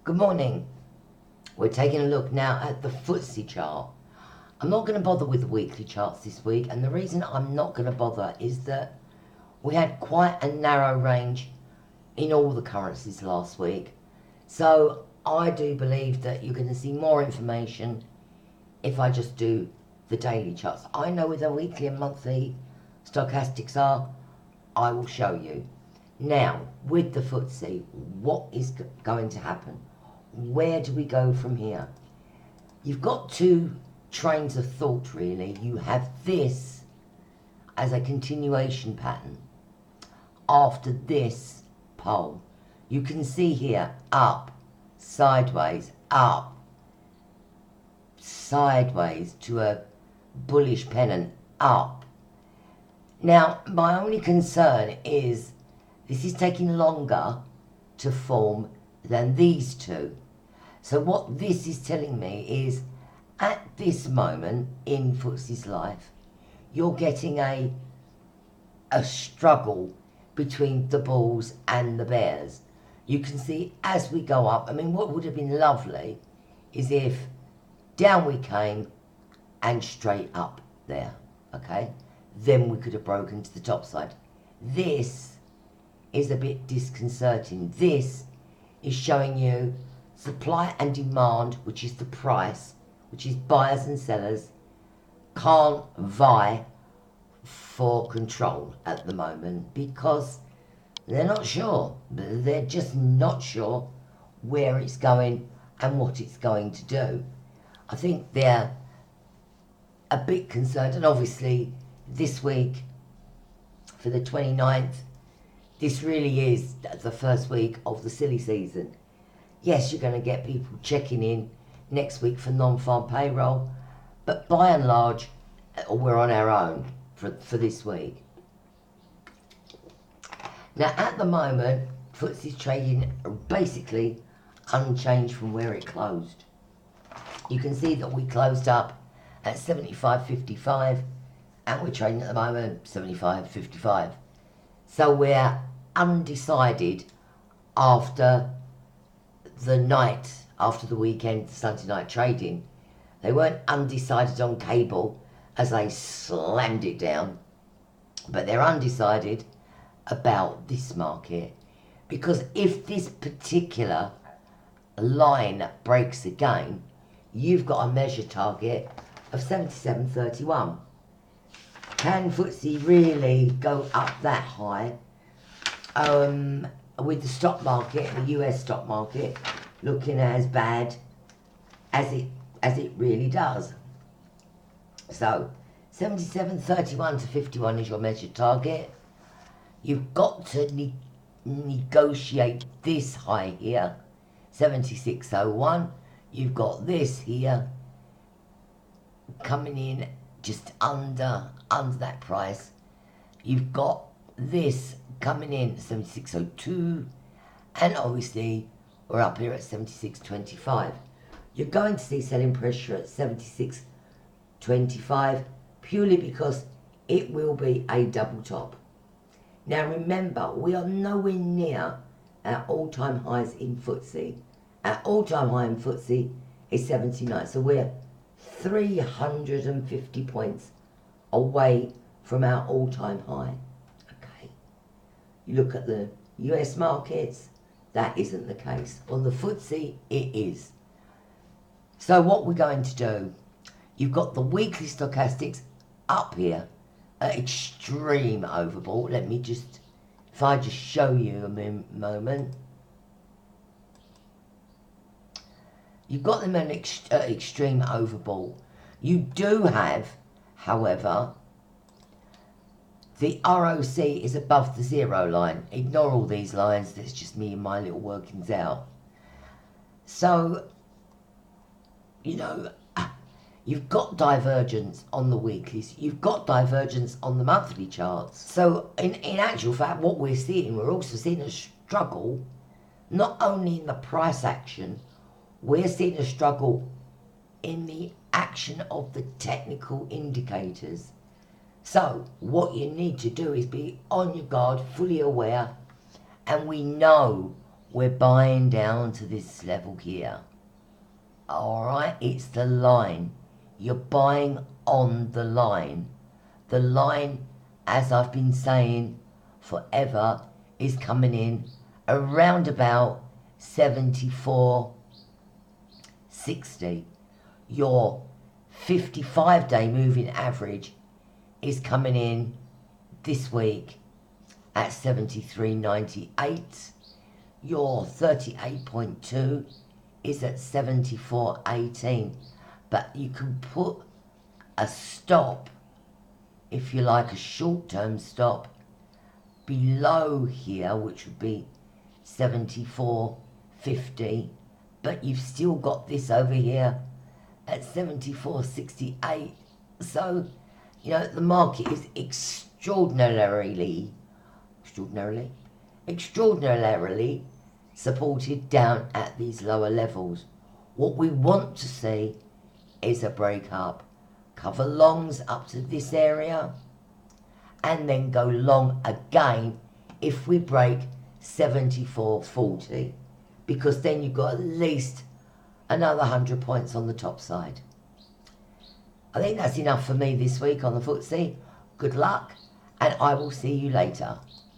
Good morning. We're taking a look now at the Ftse chart. I'm not going to bother with the weekly charts this week, and the reason I'm not going to bother is that we had quite a narrow range in all the currencies last week. So I do believe that you're going to see more information if I just do the daily charts. I know where the weekly and monthly stochastics are. I will show you. Now, with the Ftse, what is going to happen? Where do we go from here? You've got two trains of thought, really. You have this as a continuation pattern after this pole. You can see here, up, sideways, up, sideways to a bullish pennant, up. Now, my only concern is this is taking longer to form than these two. So what this is telling me is at this moment in Ftse's life, you're getting a struggle between the bulls and the bears. You can see as we go up, I mean, what would have been lovely is if down we came and straight up there, okay? Then we could have broken to the top side. This is a bit disconcerting. This is showing you supply and demand, which is the price, which is buyers and sellers, can't vie for control at the moment because they're not sure. They're just not sure where it's going and what it's going to do. I think they're a bit concerned, and obviously this week for the 29th, this really is the first week of the silly season. Yes, you're going to get people checking in next week for non-farm payroll, but by and large, we're on our own for this week. Now, at the moment, Ftse's trading basically unchanged from where it closed. You can see that we closed up at 75.55, and we're trading at the moment 75.55. So we're undecided after the night, after the weekend, Sunday night trading. They weren't undecided on cable as they slammed it down, but they're undecided about this market, because if this particular line breaks again, you've got a measure target of 77.31. Can Ftse really go up that high? With the stock market, the US stock market, looking as bad as it really does. So 77.31 to 51 is your measured target. You've got to negotiate this high here, 76.01. You've got this here coming in just under that price. You've got this coming in 76.02, and obviously we're up here at 76.25. You're going to see selling pressure at 76.25 purely because it will be a double top. Now remember, we are nowhere near our all-time highs in Ftse. Our all-time high in Ftse is 79, so we're 350 points away from our all-time high. Okay, you look at the US markets, that isn't the case. On the Ftse, it is. So what we're going to do, you've got the weekly stochastics up here at extreme overbought. Let me just, if I just show you a moment. You've got them at extreme overbought. You do have, however, the ROC is above the zero line. Ignore all these lines, that's just me and my little workings out. So, you know, you've got divergence on the weeklies, you've got divergence on the monthly charts. So, in actual fact, what we're seeing, we're also seeing a struggle, not only in the price action, we're seeing a struggle in the action of the technical indicators. So what you need to do is be on your guard, fully aware, and we know we're buying down to this level here. Alright, it's the line. You're buying on the line. The line, as I've been saying forever, is coming in around about 74.60. Your 55-day moving average is coming in this week at 73.98. Your 38.2 is at 74.18. But you can put a stop, if you like, a short-term stop below here, which would be 74.50, but you've still got this over here at 74.68. So, you know, the market is extraordinarily supported down at these lower levels. What we want to see is a break up, cover longs up to this area, and then go long again if we break 74.40, because then you've got at least another 100 points on the top side. I think that's enough for me this week on the Ftse. Good luck, and I will see you later.